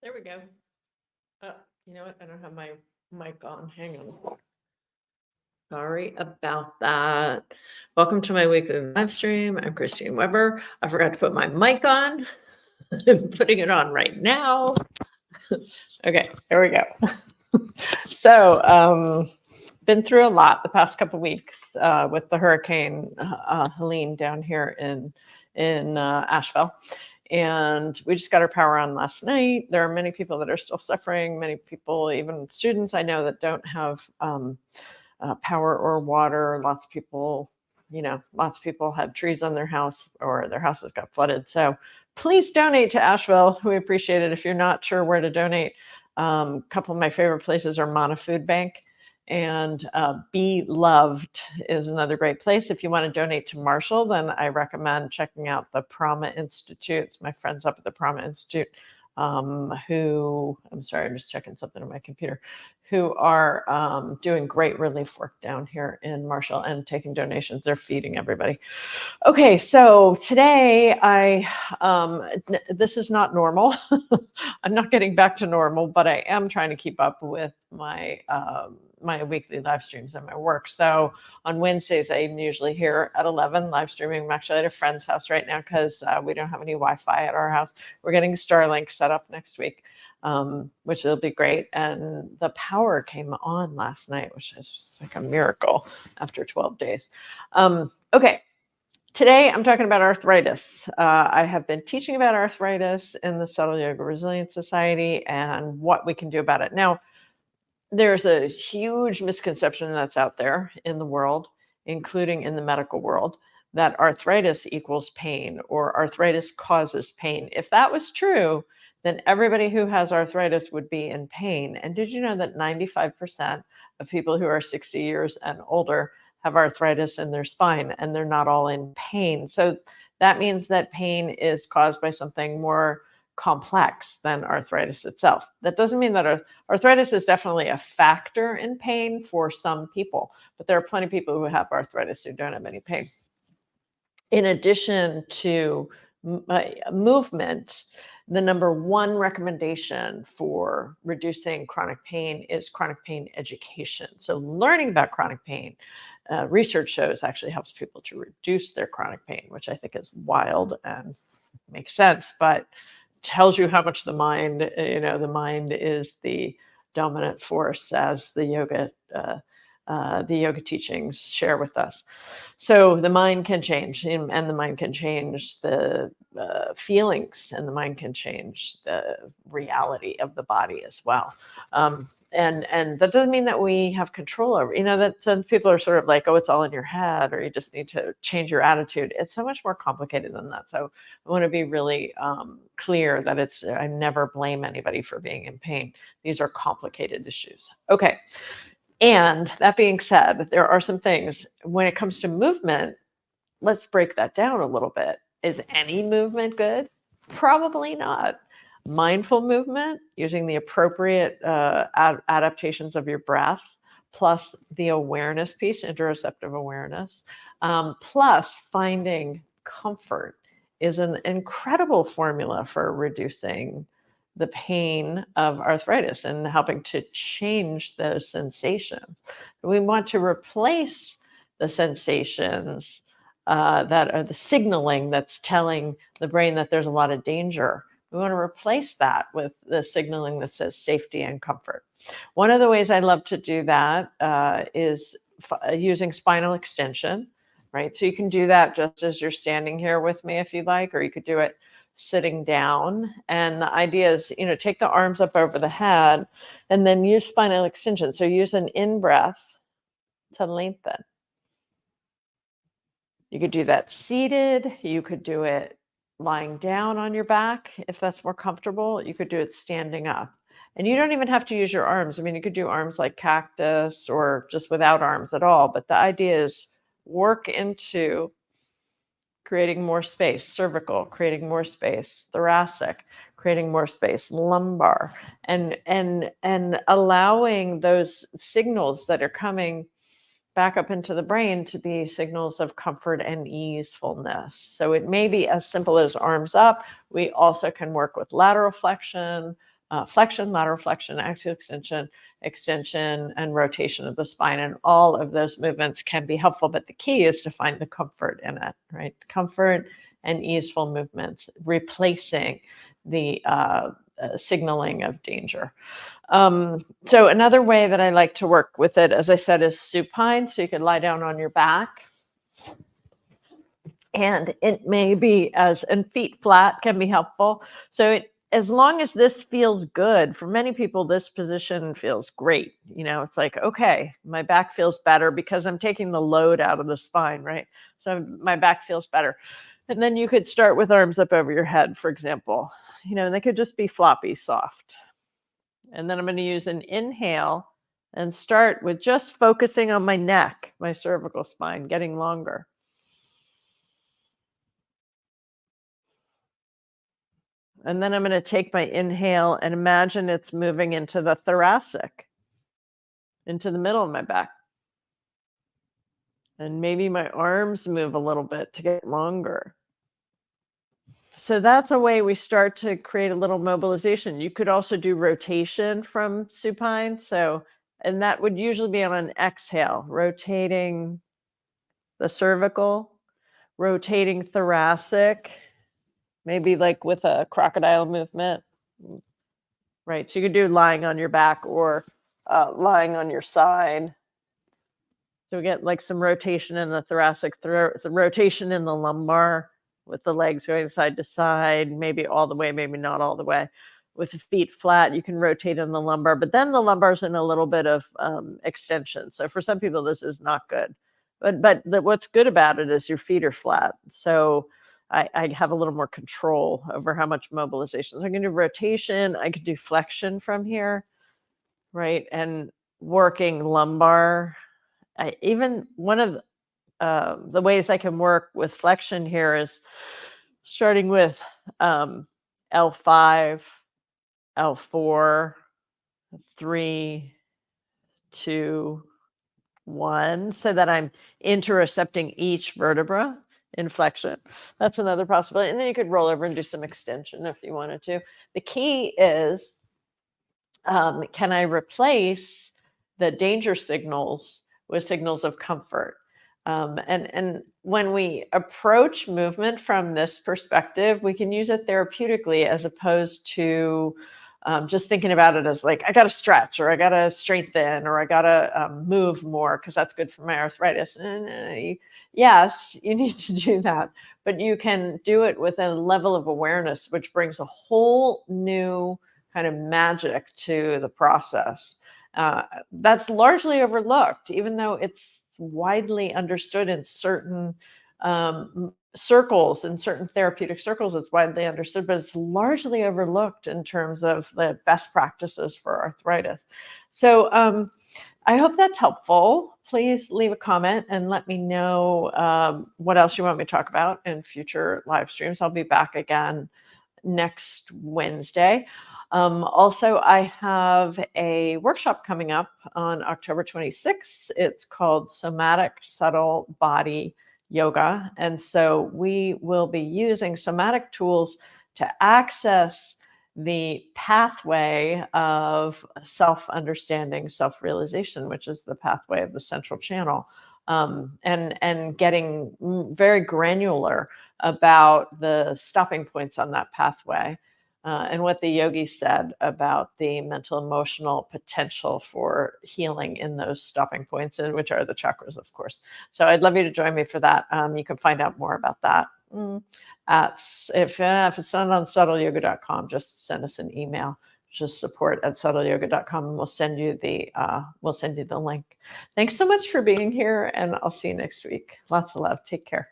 There we go. Oh, you know what? I don't have my mic on. Hang on. Sorry about that. Welcome to my weekly live stream. I'm Christine Weber. I forgot to put my mic on. I'm putting it on right now. Okay, there we go. So, been through a lot the past couple of weeks with the hurricane Helene down here in Asheville. And we just got our power on last night. There are many people that are still suffering, many people, even students I know, that don't have power or water. Lots of people have trees on their house or their houses got flooded. So please donate to Asheville. We appreciate it. If you're not sure where to donate, a couple of my favorite places are Mana Food Bank and Be Loved is another great place. If you want to donate to Marshall, then I recommend checking out the Prama Institute. It's my friends up at the Prama Institute who, I'm sorry, I'm just checking something on my computer, who are doing great relief work down here in Marshall and taking donations. They're feeding everybody. Okay, so today this is not normal. I'm not getting back to normal, but I am trying to keep up with my weekly live streams and my work. So on Wednesdays, I'm usually here at 11 live streaming. I'm actually at a friend's house right now because we don't have any Wi-Fi at our house. We're getting Starlink set up next week, which will be great. And the power came on last night, which is like a miracle after 12 days. Okay. Today, I'm talking about arthritis. I have been teaching about arthritis in the Subtle Yoga Resilience Society and what we can do about it. Now, there's a huge misconception that's out there in the world, including in the medical world, that arthritis equals pain or arthritis causes pain. If that was true, then everybody who has arthritis would be in pain. And did you know that 95% of people who are 60 years and older have arthritis in their spine and they're not all in pain? So that means that pain is caused by something more complex than arthritis itself. That doesn't mean that arthritis is definitely a factor in pain for some people, but there are plenty of people who have arthritis who don't have any pain. In addition to movement, the number one recommendation for reducing chronic pain is chronic pain education. So learning about chronic pain, research shows actually helps people to reduce their chronic pain, which I think is wild and makes sense, but tells you how much the mind is the dominant force, as the yoga teachings share with us. So the mind can change, and the mind can change the feelings, and the mind can change the reality of the body as well. And that doesn't mean that we have control over, that some people are sort of like, oh, it's all in your head, or you just need to change your attitude. It's so much more complicated than that. So I want to be really clear that I never blame anybody for being in pain. These are complicated issues. Okay. And that being said, there are some things when it comes to movement. Let's break that down a little bit. Is any movement good? Probably not. Mindful movement, using the appropriate adaptations of your breath, plus the awareness piece, interoceptive awareness, plus finding comfort, is an incredible formula for reducing the pain of arthritis and helping to change those sensations. We want to replace the sensations that are the signaling that's telling the brain that there's a lot of danger. We want to replace that with the signaling that says safety and comfort. One of the ways I love to do that is using spinal extension, right? So you can do that just as you're standing here with me if you like, or you could do it sitting down. And the idea is, take the arms up over the head and then use spinal extension. So use an in-breath to lengthen. You could do that seated. You could do it lying down on your back if that's more comfortable. You could do it standing up. And you don't even have to use your arms. I mean, you could do arms like cactus or just without arms at all. But the idea is work into creating more space, cervical, creating more space, thoracic, creating more space, lumbar, and allowing those signals that are coming back up into the brain to be signals of comfort and easefulness. So it may be as simple as arms up. We also can work with lateral flexion, flexion, lateral flexion, axial extension, extension, and rotation of the spine. And all of those movements can be helpful, but the key is to find the comfort in it, right? Comfort and easeful movements, replacing the signaling of danger. So another way that I like to work with it, as I said, is supine. So you could lie down on your back. And it may be and feet flat can be helpful. So as long as this feels good, for many people, this position feels great. It's like, okay, my back feels better because I'm taking the load out of the spine, right? So my back feels better. And then you could start with arms up over your head, for example. They could just be floppy, soft. And then I'm going to use an inhale and start with just focusing on my neck, my cervical spine, getting longer. And then I'm going to take my inhale and imagine it's moving into the thoracic, into the middle of my back. And maybe my arms move a little bit to get longer. So that's a way we start to create a little mobilization. You could also do rotation from supine. And that would usually be on an exhale, rotating the cervical, rotating thoracic, maybe like with a crocodile movement. Right, so you could do lying on your back or lying on your side. So we get like some rotation in the thoracic, rotation in the lumbar with the legs going side to side, maybe all the way, maybe not all the way. With the feet flat, you can rotate in the lumbar, but then the lumbar's in a little bit of extension. So for some people, this is not good. But what's good about it is your feet are flat. So I have a little more control over how much mobilization. So I can do rotation. I could do flexion from here, right? And working lumbar. Even one of the ways I can work with flexion here is starting with L5, L4, 3, 2, 1, so that I'm interocepting each vertebra in flexion. That's another possibility. And then you could roll over and do some extension if you wanted to. The key is, can I replace the danger signals with signals of comfort? And when we approach movement from this perspective, we can use it therapeutically as opposed to just thinking about it as like, I got to stretch or I got to strengthen or I got to move more because that's good for my arthritis. Yes, you need to do that, but you can do it with a level of awareness, which brings a whole new kind of magic to the process. That's largely overlooked, even though it's widely understood in certain circles, in certain therapeutic circles, it's widely understood, but it's largely overlooked in terms of the best practices for arthritis. So I hope that's helpful. Please leave a comment and let me know what else you want me to talk about in future live streams. I'll be back again next Wednesday. Also, I have a workshop coming up on October 26th. It's called Somatic Subtle Body Yoga. And so we will be using somatic tools to access the pathway of self-understanding, self-realization, which is the pathway of the central channel, and getting very granular about the stopping points on that pathway. And what the yogi said about the mental emotional potential for healing in those stopping points, and which are the chakras, of course. So I'd love you to join me for that. You can find out more about that if it's not on subtleyoga.com, just send us an email. Just support@subtleyoga.com, and we'll send you the link. Thanks so much for being here, and I'll see you next week. Lots of love. Take care.